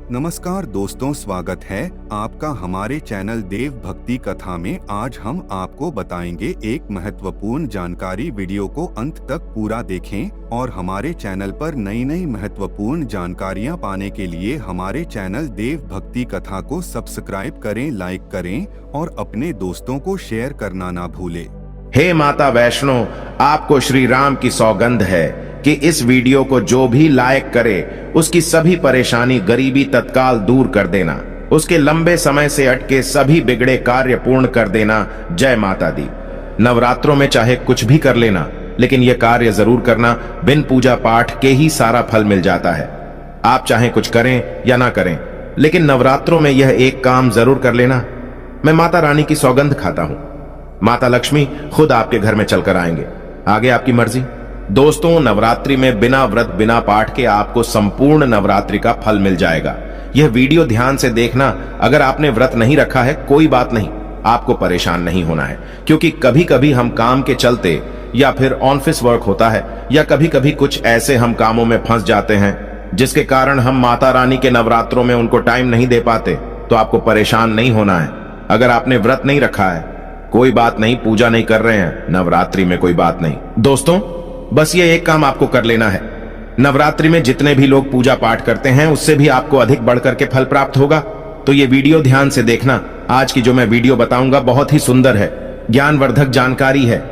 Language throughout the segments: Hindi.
नमस्कार दोस्तों, स्वागत है आपका हमारे चैनल देव भक्ति कथा में। आज हम आपको बताएंगे एक महत्वपूर्ण जानकारी। वीडियो को अंत तक पूरा देखें और हमारे चैनल पर नई नई महत्वपूर्ण जानकारियां पाने के लिए हमारे चैनल देव भक्ति कथा को सब्सक्राइब करें, लाइक करें और अपने दोस्तों को शेयर करना ना भूलें। हे माता वैष्णो, आपको श्री राम की सौगंध है कि इस वीडियो को जो भी लाइक करे उसकी सभी परेशानी गरीबी तत्काल दूर कर देना, उसके लंबे समय से अटके सभी बिगड़े कार्य पूर्ण कर देना। जय माता दी। नवरात्रों में चाहे कुछ भी कर लेना, लेकिन यह कार्य जरूर करना। बिन पूजा पाठ के ही सारा फल मिल जाता है। आप चाहे कुछ करें या ना करें, लेकिन नवरात्रों में यह एक काम जरूर कर लेना। मैं माता रानी की सौगंध खाता हूं, माता लक्ष्मी खुद आपके घर में चलकर आएंगे। आगे आपकी मर्जी। दोस्तों, नवरात्रि में बिना व्रत बिना पाठ के आपको संपूर्ण नवरात्रि का फल मिल जाएगा। यह वीडियो ध्यान से देखना। अगर आपने व्रत नहीं रखा है, कोई बात नहीं, आपको परेशान नहीं होना है, क्योंकि कभी कभी हम काम के चलते या फिर ऑफिस वर्क होता है या कभी कभी कुछ ऐसे हम कामों में फंस जाते हैं जिसके कारण हम माता रानी के नवरात्रों में उनको टाइम नहीं दे पाते। तो आपको परेशान नहीं होना है। अगर आपने व्रत नहीं रखा है, कोई बात नहीं, पूजा नहीं कर रहे हैं नवरात्रि में, कोई बात नहीं। दोस्तों, बस ये एक काम आपको कर लेना है। नवरात्रि में जितने भी लोग पूजा पाठ करते हैं, उससे भी आपको अधिक बढ़कर के फल प्राप्त होगा। तो ये वीडियो ध्यान से देखना। आज की जो मैं वीडियो बताऊंगा बहुत ही सुंदर है, ज्ञानवर्धक जानकारी है।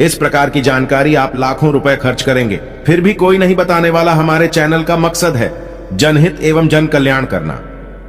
इस प्रकार की जानकारी आप लाखों रुपए खर्च करेंगे, फिर भी कोई नहीं बताने वाला। हमारे चैनल का मकसद है जनहित एवं जन कल्याण करना,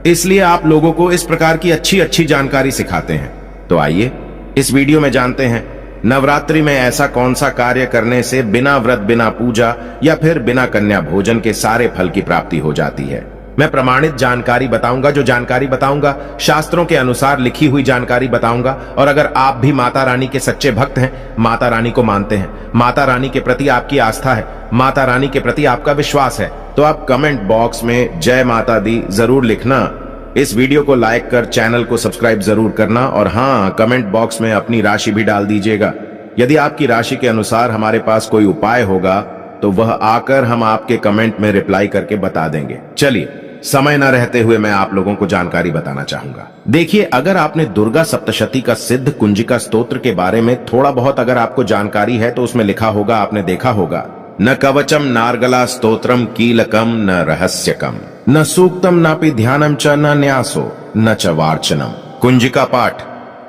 इसलिए आप लोगों को इस प्रकार की अच्छी अच्छी जानकारी सिखाते हैं। तो आइए इस वीडियो में जानते हैं नवरात्रि में ऐसा कौन सा कार्य करने से बिना व्रत बिना पूजा या फिर बिना कन्या भोजन के सारे फल की प्राप्ति हो जाती है। मैं प्रमाणित जानकारी बताऊंगा। जो जानकारी बताऊंगा शास्त्रों के अनुसार लिखी हुई जानकारी बताऊंगा। और अगर आप भी माता रानी के सच्चे भक्त हैं, माता रानी को मानते हैं, माता रानी के प्रति आपकी आस्था है, माता रानी के प्रति आपका विश्वास है, तो आप कमेंट बॉक्स में जय माता दी जरूर लिखना। इस वीडियो को लाइक कर चैनल को सब्सक्राइब जरूर करना। और हाँ, कमेंट बॉक्स में अपनी राशि भी डाल दीजिएगा। यदि आपकी राशि के अनुसार हमारे पास कोई उपाय होगा तो वह आकर हम आपके कमेंट में रिप्लाई करके बता देंगे। चलिए, समय न रहते हुए मैं आप लोगों को जानकारी बताना चाहूंगा। देखिए, अगर आपने दुर्गा सप्तशती का सिद्ध कुंजिका स्तोत्र के बारे में थोड़ा बहुत अगर आपको जानकारी है, तो उसमें लिखा होगा, आपने देखा होगा, न कवचम नार्गला स्तोत्रम कीलकम न रहस्यकम न सूक्तम नापि ध्यानम च न न्यासो न च वार्चनम। कुंजिका पाठ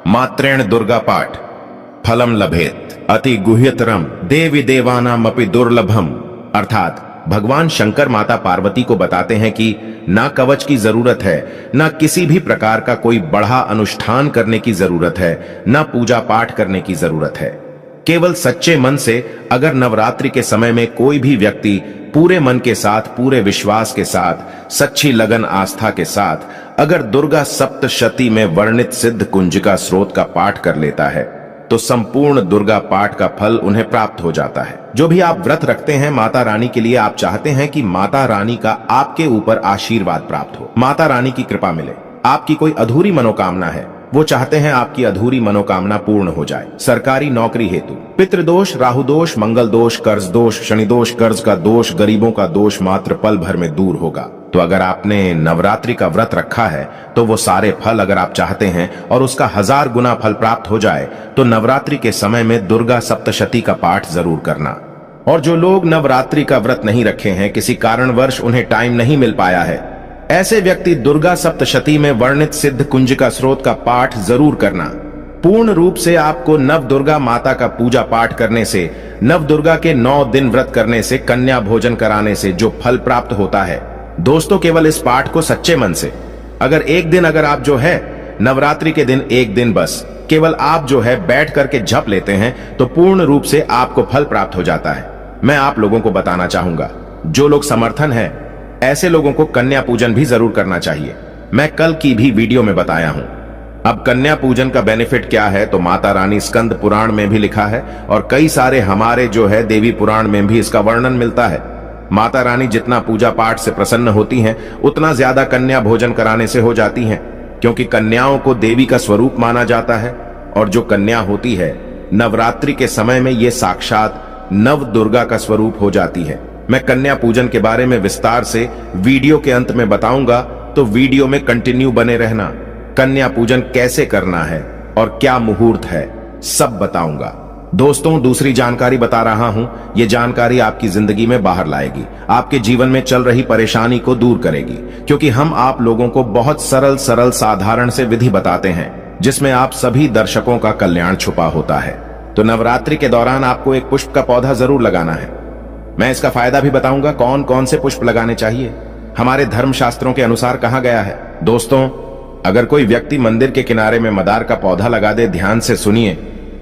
मात्रेण दुर्गा पाठ फलम लभेत अति गुह्यतरम देवी देवानाम अपि दुर्लभम। अर्थात भगवान शंकर माता पार्वती को बताते हैं कि ना कवच की जरूरत है, ना किसी भी प्रकार का कोई बढ़ा अनुष्ठान करने की जरूरत है, ना पूजा पाठ करने की जरूरत है। केवल सच्चे मन से अगर नवरात्रि के समय में कोई भी व्यक्ति पूरे मन के साथ, पूरे विश्वास के साथ, सच्ची लगन आस्था के साथ अगर दुर्गा सप्तशती में वर्णित सिद्ध कुंजिका स्रोत का पाठ कर लेता है, तो संपूर्ण दुर्गा पाठ का फल उन्हें प्राप्त हो जाता है। जो भी आप व्रत रखते हैं माता रानी के लिए, आप चाहते हैं कि माता रानी का आपके ऊपर आशीर्वाद प्राप्त हो, माता रानी की कृपा मिले। आपकी कोई अधूरी मनोकामना है, वो चाहते हैं आपकी अधूरी मनोकामना पूर्ण हो जाए। सरकारी नौकरी हेतु पितृदोष, राहु दोष, मंगल दोष, कर्ज दोष, शनि दोष, कर्ज का दोष, गरीबों का दोष मात्र पल भर में दूर होगा। तो अगर आपने नवरात्रि का व्रत रखा है, तो वो सारे फल अगर आप चाहते हैं और उसका 1000 गुना फल प्राप्त हो जाए, तो नवरात्रि के समय में दुर्गा सप्तशती का पाठ जरूर करना। और जो लोग नवरात्रि का व्रत नहीं रखे हैं, किसी कारणवश उन्हें टाइम नहीं मिल पाया है, ऐसे व्यक्ति दुर्गा सप्तशती में वर्णित सिद्ध कुंजिका स्रोत का पाठ जरूर करना। पूर्ण रूप से आपको नव दुर्गा माता का पूजा पाठ करने से, नव दुर्गा के 9 दिन व्रत करने से, कन्या भोजन कराने से जो फल प्राप्त होता है, दोस्तों, केवल इस पाठ को सच्चे मन से अगर एक दिन अगर आप जो है नवरात्रि के दिन एक दिन बस केवल आप जो है बैठ करके जप लेते हैं, तो पूर्ण रूप से आपको फल प्राप्त हो जाता है। मैं आप लोगों को बताना चाहूंगा, जो लोग समर्थन है, ऐसे लोगों को कन्या पूजन भी जरूर करना चाहिए। मैं कल की भी वीडियो में बताया हूं। अब कन्या पूजन का बेनिफिट क्या है, तो माता रानी स्कंद पुराण में भी लिखा है और कई सारे हमारे जो है देवी पुराण में भी इसका वर्णन मिलता है। माता रानी जितना पूजा पाठ से प्रसन्न होती हैं, उतना ज्यादा कन्या भोजन कराने से हो जाती हैं, क्योंकि कन्याओं को देवी का स्वरूप माना जाता है। और जो कन्या होती है नवरात्रि के समय में, ये साक्षात नव दुर्गा का स्वरूप हो जाती है। मैं कन्या पूजन के बारे में विस्तार से वीडियो के अंत में बताऊंगा। तो वीडियो में कंटिन्यू बने रहना। कन्या पूजन कैसे करना है और क्या मुहूर्त है, सब बताऊंगा। दोस्तों, दूसरी जानकारी बता रहा हूं, यह जानकारी आपकी जिंदगी में बाहर लाएगी, आपके जीवन में चल रही परेशानी को दूर करेगी, क्योंकि हम आप लोगों को बहुत सरल साधारण से विधि बताते हैं जिसमें आप सभी दर्शकों का कल्याण छुपा होता है। तो नवरात्रि के दौरान आपको एक पुष्प का पौधा जरूर लगाना है। मैं इसका फायदा भी बताऊंगा, कौन कौन से पुष्प लगाने चाहिए, हमारे धर्म शास्त्रों के अनुसार कहा गया है। दोस्तों, अगर कोई व्यक्ति मंदिर के किनारे में मदार का पौधा लगा दे, ध्यान से सुनिए,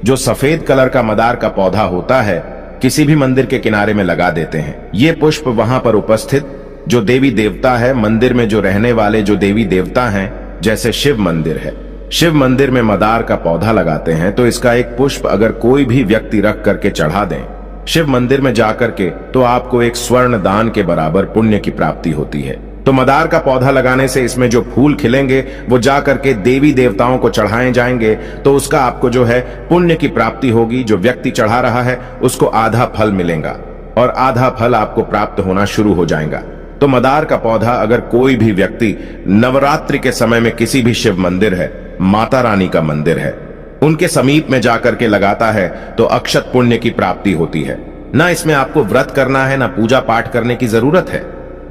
जो सफेद कलर का मदार का पौधा होता है किसी भी मंदिर के किनारे में लगा देते हैं। ये पुष्प वहां पर उपस्थित जो देवी देवता है, मंदिर में जो रहने वाले जो देवी देवता हैं, जैसे शिव मंदिर है, शिव मंदिर में मदार का पौधा लगाते हैं, तो इसका एक पुष्प अगर कोई भी व्यक्ति रख करके चढ़ा दें शिव मंदिर में जाकर के, तो आपको एक स्वर्ण दान के बराबर पुण्य की प्राप्ति होती है। तो मदार का पौधा लगाने से इसमें जो फूल खिलेंगे वो जाकर के देवी देवताओं को चढ़ाए जाएंगे, तो उसका आपको जो है पुण्य की प्राप्ति होगी। जो व्यक्ति चढ़ा रहा है उसको आधा फल मिलेगा और आधा फल आपको प्राप्त होना शुरू हो जाएगा। तो मदार का पौधा अगर कोई भी व्यक्ति नवरात्रि के समय में किसी भी शिव मंदिर है, माता रानी का मंदिर है, उनके समीप में जाकर के लगाता है तो अक्षत पुण्य की प्राप्ति होती है। ना इसमें आपको व्रत करना है, ना पूजा पाठ करने की जरूरत है।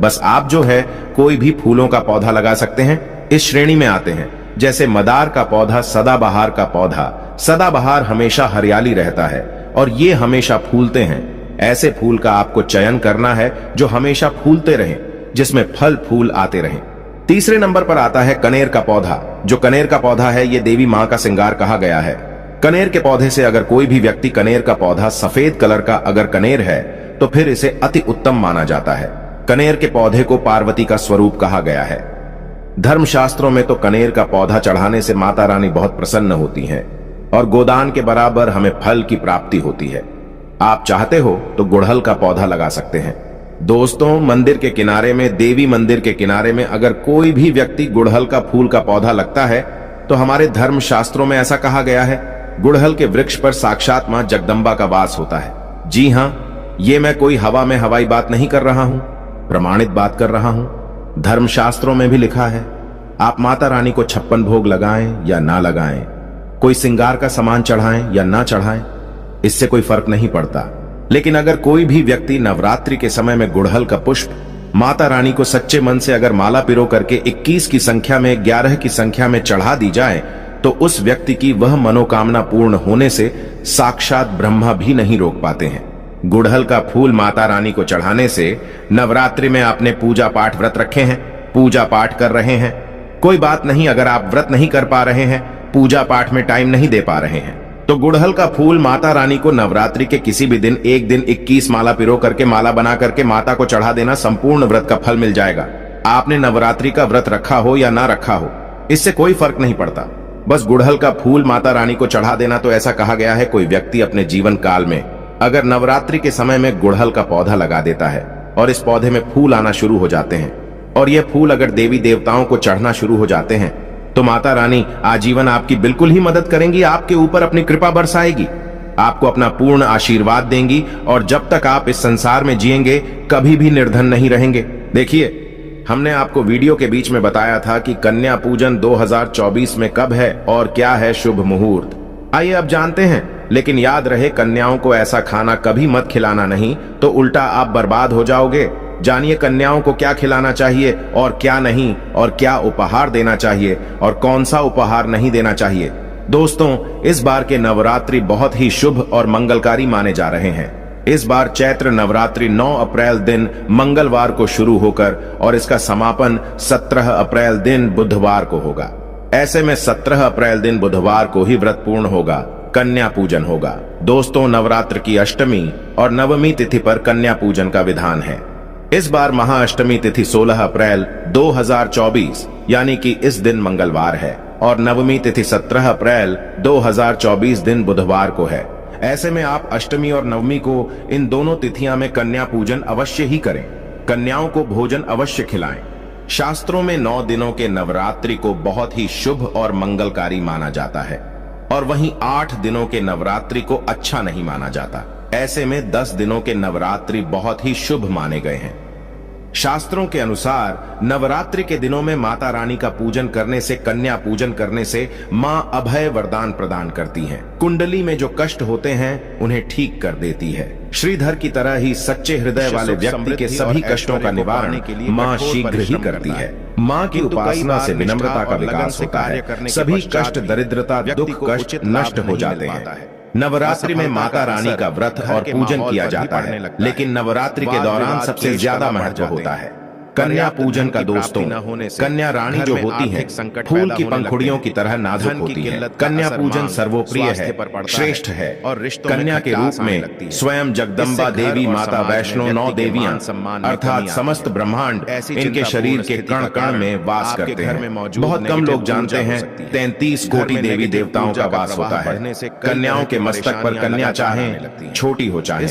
बस आप जो है कोई भी फूलों का पौधा लगा सकते हैं। इस श्रेणी में आते हैं जैसे मदार का पौधा, सदाबहार का पौधा। सदाबहार हमेशा हरियाली रहता है और ये हमेशा फूलते हैं। ऐसे फूल का आपको चयन करना है जो हमेशा फूलते रहें, जिसमें फल फूल आते रहें। तीसरे नंबर पर आता है कनेर का पौधा। जो कनेर का पौधा है ये देवी मां का श्रृंगार कहा गया है। कनेर के पौधे से अगर कोई भी व्यक्ति कनेर का पौधा, सफेद कलर का अगर कनेर है, तो फिर इसे अति उत्तम माना जाता है। कनेर के पौधे को पार्वती का स्वरूप कहा गया है। धर्मशास्त्रों में तो कनेर का पौधा चढ़ाने से माता रानी बहुत प्रसन्न होती हैं और गोदान के बराबर हमें फल की प्राप्ति होती है। आप चाहते हो तो गुड़हल का पौधा लगा सकते हैं। दोस्तों, मंदिर के किनारे में, देवी मंदिर के किनारे में अगर कोई भी व्यक्ति गुड़हल का फूल का पौधा लगता है, तो हमारे धर्म शास्त्रों में ऐसा कहा गया है, गुड़हल के वृक्ष पर साक्षात मां जगदम्बा का वास होता है। जी हां, ये मैं कोई हवा में हवाई बात नहीं कर रहा हूं, प्रमाणित बात कर रहा हूं। धर्मशास्त्रों में भी लिखा है, आप माता रानी को 56 भोग लगाएं या ना लगाएं, कोई श्रृंगार का सामान चढ़ाएं या ना चढ़ाएं, इससे कोई फर्क नहीं पड़ता। लेकिन अगर कोई भी व्यक्ति नवरात्रि के समय में गुड़हल का पुष्प माता रानी को सच्चे मन से अगर माला पिरो करके 21 की संख्या में, 11 की संख्या में चढ़ा दी जाए, तो उस व्यक्ति की वह मनोकामना पूर्ण होने से साक्षात ब्रह्मा भी नहीं रोक पाते हैं। गुड़हल का फूल माता रानी को चढ़ाने से नवरात्रि में आपने पूजा पाठ व्रत रखे हैं, पूजा पाठ कर रहे हैं, कोई बात नहीं। अगर आप व्रत नहीं कर पा रहे हैं, पूजा पाठ में टाइम नहीं दे पा रहे हैं, तो गुड़हल का फूल माता रानी को नवरात्रि के किसी भी दिन, एक दिन 21 माला पिरो करके, माला बना करके माता को चढ़ा देना, संपूर्ण व्रत का फल मिल जाएगा। आपने नवरात्रि का व्रत रखा हो या ना रखा हो, इससे कोई फर्क नहीं पड़ता। बस गुड़हल का फूल माता रानी को चढ़ा देना। तो ऐसा कहा गया है, कोई व्यक्ति अपने जीवन काल में अगर नवरात्रि के समय में गुड़हल का पौधा लगा देता है और इस पौधे में फूल आना शुरू हो जाते हैं, और ये फूल अगर देवी देवताओं को चढ़ना शुरू हो जाते हैं, तो माता रानी आजीवन आपकी बिल्कुल ही मदद करेंगी, आपके ऊपर अपनी कृपा बरसाएगी, आपको अपना पूर्ण आशीर्वाद देंगी, और जब तक आप इस संसार में जिएंगे कभी भी निर्धन नहीं रहेंगे। देखिए, हमने आपको वीडियो के बीच में बताया था कि कन्या पूजन 2024 में कब है और क्या है शुभ मुहूर्त। आइए अब जानते हैं। लेकिन याद रहे, कन्याओं को ऐसा खाना कभी मत खिलाना नहीं, तो उल्टा आप बर्बाद हो जाओगे। जानिए कन्याओं को क्या खिलाना चाहिए और क्या नहीं, और क्या उपहार देना चाहिए और कौन सा उपहार नहीं देना चाहिए। दोस्तों, इस बार के नवरात्रि बहुत ही शुभ और मंगलकारी माने जा रहे हैं। इस बार चैत्र नवरात्रि 9 अप्रैल दिन मंगलवार को शुरू होकर और इसका समापन 17 अप्रैल दिन बुधवार को होगा। ऐसे में 17 अप्रैल दिन बुधवार को ही व्रत पूर्ण होगा, कन्या पूजन होगा। दोस्तों, नवरात्र की अष्टमी और नवमी तिथि पर कन्या पूजन का विधान है। इस बार महाअष्टमी तिथि 16 अप्रैल 2024 यानी कि इस दिन मंगलवार है, और नवमी तिथि 17 अप्रैल 2024 दिन बुधवार को है। ऐसे में आप अष्टमी और नवमी को, इन दोनों तिथियां में कन्या पूजन अवश्य ही करें। कन्याओं को भोजन अवश्य खिलाएं। शास्त्रों में 9 दिनों के नवरात्रि को बहुत ही शुभ और मंगलकारी माना जाता है, और वहीं 8 दिनों के नवरात्रि को अच्छा नहीं माना जाता। ऐसे में 10 दिनों के नवरात्रि बहुत ही शुभ माने गए हैं। शास्त्रों के अनुसार नवरात्रि के दिनों में माता रानी का पूजन करने से, कन्या पूजन करने से मां अभय वरदान प्रदान करती हैं। कुंडली में जो कष्ट होते हैं उन्हें ठीक कर देती है। श्रीधर की तरह ही सच्चे हृदय वाले व्यक्ति के सभी कष्टों का निवारण मां शीघ्र ही करती है। मां की उपासना से विनम्रता का विकास होता है। सभी कष्ट, दरिद्रता, दुख, कष्ट नष्ट हो जाते हैं। नवरात्रि में माता रानी का व्रत और पूजन किया जाता है, लेकिन नवरात्रि के दौरान सबसे ज्यादा महत्व होता है कन्या पूजन का। दोस्तों, कन्या रानी जो होती है फूल की पंखुड़ियों की तरह नाजुक होती है। कन्या पूजन सर्वोप्रिय है, श्रेष्ठ है। कन्या के रूप में स्वयं जगदम्बा देवी, माता वैष्णो, 9 देवियां अर्थात समस्त ब्रह्मांड इनके शरीर के कण कण में वास करते हैं। बहुत कम लोग जानते हैं 33 कोटि देवी देवताओं का वास होता है। कन्याओं के मस्तक पर कन्या चाहे छोटी हो चाहे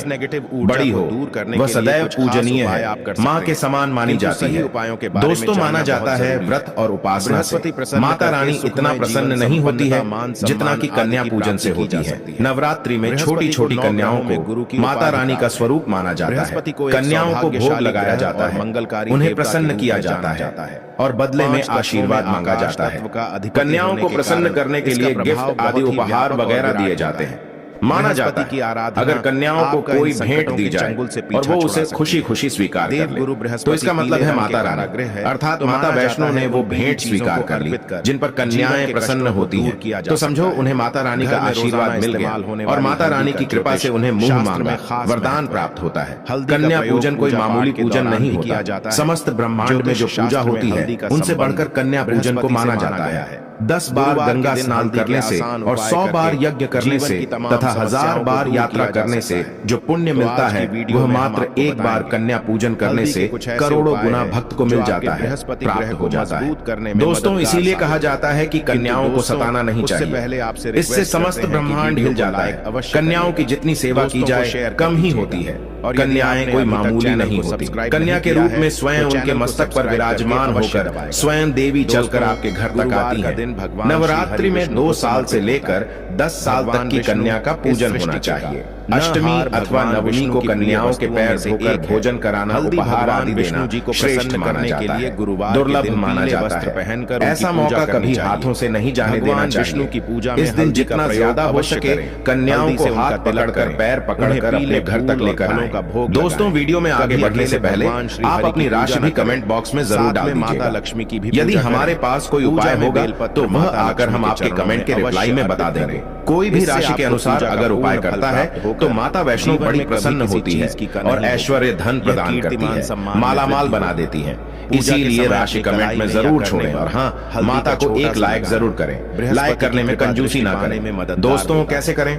बड़ी हो, वह सदैव पूजनीय है, मां के समान मानी जाती है। दोस्तों, माना जाता है व्रत और उपासना से माता रानी इतना प्रसन्न नहीं होती है जितना कि कन्या पूजन से होती है। नवरात्रि में छोटी छोटी कन्याओं को माता रानी का स्वरूप माना जाता है। कन्याओं को भोग लगाया जाता है, उन्हें प्रसन्न किया जाता है और बदले में आशीर्वाद मांगा जाता है। कन्याओं को प्रसन्न करने के लिए गिफ्ट आदि उपहार वगैरह दिए जाते हैं। माना जाता है अगर कन्याओं को कोई भेंट दी जाए और वो उसे खुशी खुशी स्वीकार कर ले, तो इसका मतलब है माता रानी अर्थात माता वैष्णो ने वो भेंट स्वीकार कर ली। जिन पर कन्याएं प्रसन्न होती हैं, तो समझो उन्हें माता रानी का आशीर्वाद मिल गया और माता रानी की कृपा से उन्हें मुंह मांगा वरदान प्राप्त होता है। कन्या पूजन कोई मामूली पूजन नहीं होता। समस्त ब्रह्मांड में जो पूजा होती है उनसे बढ़कर कन्या पूजन को माना जाता है। 10 बार गंगा स्नान करने से और 100 बार यज्ञ करने से तथा 1000 बार यात्रा करने से जो पुण्य मिलता है, वह मात्र एक बार कन्या पूजन करने से करोड़ों गुना भक्त को मिल जाता है, प्राप्त हो जाता है। दोस्तों, इसीलिए कहा जाता है कि कन्याओं को सताना नहीं चाहिए, इससे समस्त ब्रह्मांड हिल जाता है। कन्याओं की जितनी सेवा की जाए कम ही होती है। कन्याएं कोई मामूली नहीं होती। कन्या के रूप में स्वयं उनके मस्तक पर विराजमान होकर स्वयं देवी चलकर आपके घर तक आती है। नवरात्रि में 2 साल से लेकर 10 साल तक की कन्या का पूजन होना चाहिए। अष्टमी अथवा नवमी को कन्याओं के पैर धोकर भोजन कराना, उपहार आदि देना श्रेष्ठ माना जाता है, दुर्लभ माना जाता है। ऐसा मौका कभी हाथों से नहीं जाने देना चाहिए। इस दिन जितना ज्यादा हो सके कन्याओं को हाथ पकड़कर, पैर पकड़कर अपने घर तक लेकर आएं। दोस्तों, वीडियो में आगे बढ़ने से पहले आप अपनी राशि भी कमेंट बॉक्स में जरूर डाल दीजिएगा। यदि हमारे पास कोई उपाय होगा तो वह आकर हम आपके कमेंट के रिप्लाई में बता देंगे। कोई भी राशि के अनुसार अगर उपाय करता है तो माता वैष्णो बड़ी प्रसन्न होती है और ऐश्वर्य धन प्रदान करती है, मालामाल बना देती है। इसीलिए राशि कमेंट में जरूर छोड़ें और हाँ, माता को एक लाइक जरूर करें। लाइक करने में कंजूसी ना करें। दोस्तों, कैसे करें?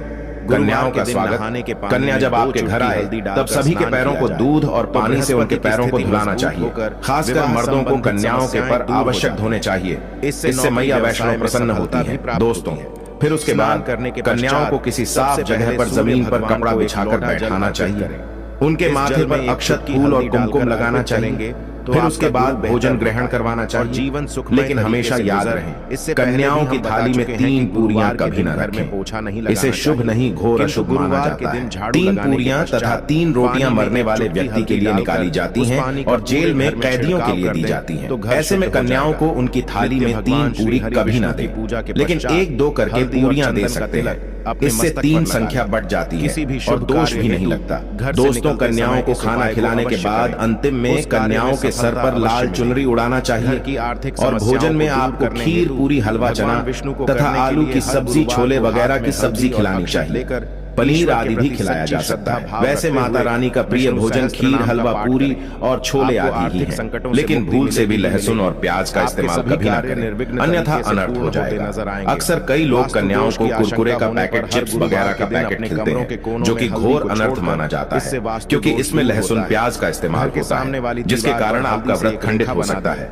कन्याओं का स्वागत। कन्या जब आपके घर आए तब सभी के पैरों को दूध और पानी से उनके पैरों को धुलाना चाहिए। खासकर मर्दों को कन्याओं के पैर आवश्यक धोने चाहिए, इससे मैया वैष्णो प्रसन्न होती है। दोस्तों, फिर उसके बाद कन्याओं को किसी साफ जगह पर जमीन पर कपड़ा बिछाकर बैठाना चाहिए। उनके माथे पर अक्षत, फूल और कुमकुम लगाना चाहिए। फिर उसके बाद भोजन ग्रहण करवाना चाहिए। जीवन सुख, लेकिन हमेशा याद रहे कन्याओं की थाली में 3 पूरियां कभी न रखें। इसे शुभ नहीं, घोर अशुभ माना जाता है। 3 पूरियां तथा 3 रोटियां मरने वाले व्यक्ति के लिए निकाली जाती हैं और जेल में कैदियों के लिए दी जाती हैं। ऐसे में कन्याओं को उनकी थाली में 3 पूरी कभी न दे, लेकिन 1-2 करके पूरियां दे सकते हैं। इससे 3 संख्या बढ़ जाती है और दोष भी नहीं लगता। दोस्तों, कन्याओं को खाना खिलाने के बाद अंतिम में कन्याओं के सर पर लाल चुनरी उड़ाना चाहिए और भोजन में आपको खीर, पूरी, हलवा, चना तथा आलू की सब्जी, छोले वगैरह की सब्जी खिलानी चाहिए। पनीर आदि भी खिलाया जा सकता है। वैसे माता रानी का प्रिय भोजन खीर, हलवा, पूरी और छोले आदि ही है, लेकिन भूल से भी लहसुन और प्याज का इस्तेमाल कभी ना करें, अन्यथा अनर्थ हो जाएगा। अक्सर कई लोग कन्याओं को कुरकुरे का पैकेट, चिप्स वगैरह का पैकेट खिलाते हैं, जो कि घोर अनर्थ माना जाता है, क्योंकि इसमें लहसुन, प्याज का इस्तेमाल होता है, जिसके कारण आपका व्रत खंडित हो सकता है।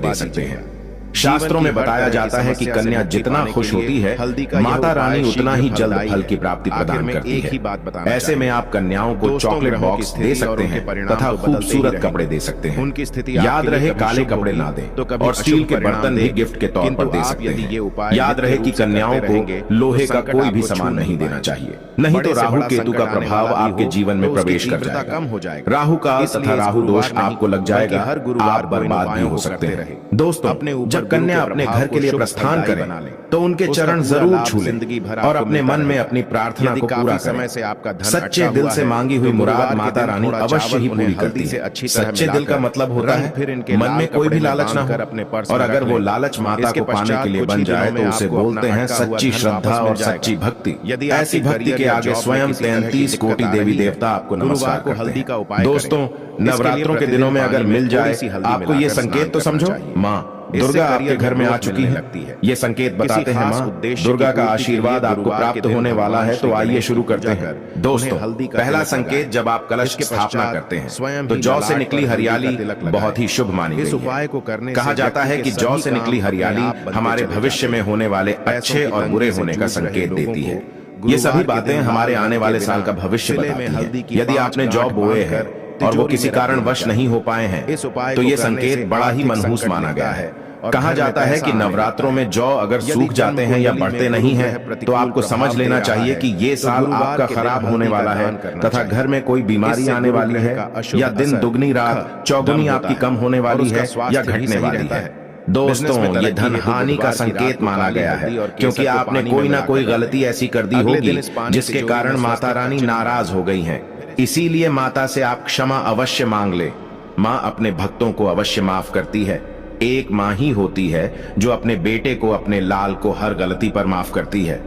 दे सकते हैं। शास्त्रों में बताया जाता है कि कन्या जितना खुश होती है, माता रानी उतना ही जल्द फल की प्राप्ति प्रदान करती है। ऐसे में आप कन्याओं को चॉकलेट बॉक्स दे सकते हैं तथा खूबसूरत कपड़े दे सकते हैं। उनकी स्थिति याद रहे काले कपड़े ना दें और स्टील के बर्तन भी गिफ्ट के तौर पर दे सकते हैं। याद रहे कि कन्याओं को लोहे का कोई भी सामान नहीं देना चाहिए, नहीं तो राहु केतु का प्रभाव आपके जीवन में प्रवेश कर जाएगा। राहु काल तथा राहु दोष आपको लग जाएगा, आप बर्बाद भी हो सकते हैं। दोस्तों, जब कन्या अपने घर के लिए प्रस्थान करें तो उनके चरण जरूर छू लें और अपने मन में अपनी प्रार्थना को पूरा करें। सच्चे दिल से मांगी हुई मुराद माता रानी अवश्य ही पूरी करती है। सच्चे दिल का मतलब होता है मन में कोई भी लालच ना हो, और अगर वो लालच माता को पाने के लिए बन जाए तो उसे बोलते हैं सच्ची श्रद्धा और सच्ची भक्ति। ऐसी भक्ति के आगे स्वयं 33 कोटि देवी देवता आपको नमस्कार करते हैं। दोस्तों, नवरात्रों के दिनों में अगर मिल जाए आपको ये संकेत तो समझो, माँ दुर्गा आपके घर में आ चुकी है। ये संकेत बताते हैं माँ दुर्गा का आशीर्वाद आपको प्राप्त होने वाला है। तो आइए शुरू करते हैं। दोस्तों, पहला संकेत, जब आप कलश की स्थापना करते हैं तो जौ से निकली हरियाली बहुत ही शुभ मानी गई है। कहा जाता है कि जौ से निकली हरियाली हमारे भविष्य में होने वाले अच्छे और बुरे होने का संकेत देती है। ये सभी बातें हमारे आने वाले साल का भविष्य बताती हैं। यदि आपने जौ बोए हैं और वो किसी कारणवश नहीं हो पाए हैं, तो ये संकेत बड़ा ही मनहूस माना गया है। कहा जाता है कि नवरात्रों में जौ अगर सूख जाते हैं या बढ़ते नहीं हैं, तो आपको समझ लेना चाहिए कि ये साल आपका खराब होने वाला है तथा घर में कोई बीमारी आने वाली है, या दिन दुगनी रात चौगुनी आपकी कम होने वाली है या घटने वाली है। दोस्तों, ये धन हानि का संकेत माना गया है, क्योंकि आपने कोई ना कोई गलती ऐसी कर दी होगी जिसके कारण माता रानी नाराज हो गई हैं। इसीलिए माता से आप क्षमा अवश्य मांग ले। माँ अपने भक्तों को अवश्य माफ करती है। एक माँ ही होती है जो अपने बेटे को, अपने लाल को हर गलती पर माफ करती है।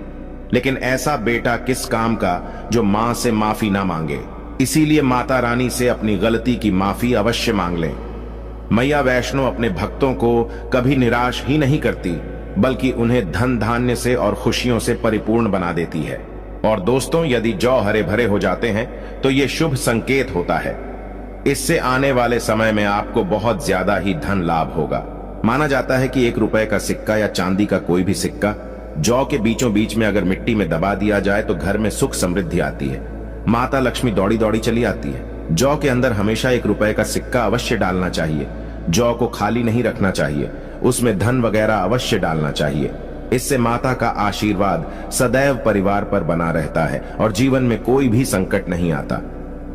लेकिन ऐसा बेटा किस काम का जो माँ से माफी ना मांगे। इसीलिए माता रानी से अपनी गलती की माफी अवश्य मांग लें। मैया वैष्णो अपने भक्तों को कभी निराश ही नहीं करती, बल्कि उन्हें धन धान्य से और खुशियों से परिपूर्ण बना देती है। और दोस्तों, यदि जौ हरे भरे हो जाते हैं तो ये शुभ संकेत होता है। इससे आने वाले समय में आपको बहुत ज्यादा ही धन लाभ होगा। माना जाता है कि 1 रुपए का सिक्का या चांदी का कोई भी सिक्का जौ के बीचों बीच में अगर मिट्टी में दबा दिया जाए तो घर में सुख समृद्धि आती है, माता लक्ष्मी दौड़ी दौड़ी चली आती है। जौ के अंदर हमेशा 1 रुपए का सिक्का अवश्य डालना चाहिए। जौ को खाली नहीं रखना चाहिए, उसमें धन वगैरह अवश्य डालना चाहिए। इससे माता का आशीर्वाद सदैव परिवार पर बना रहता है और जीवन में कोई भी संकट नहीं आता।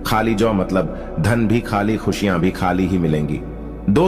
खाली जौ मतलब धन भी खाली, खुशियां भी खाली ही मिलेंगी। दोस्त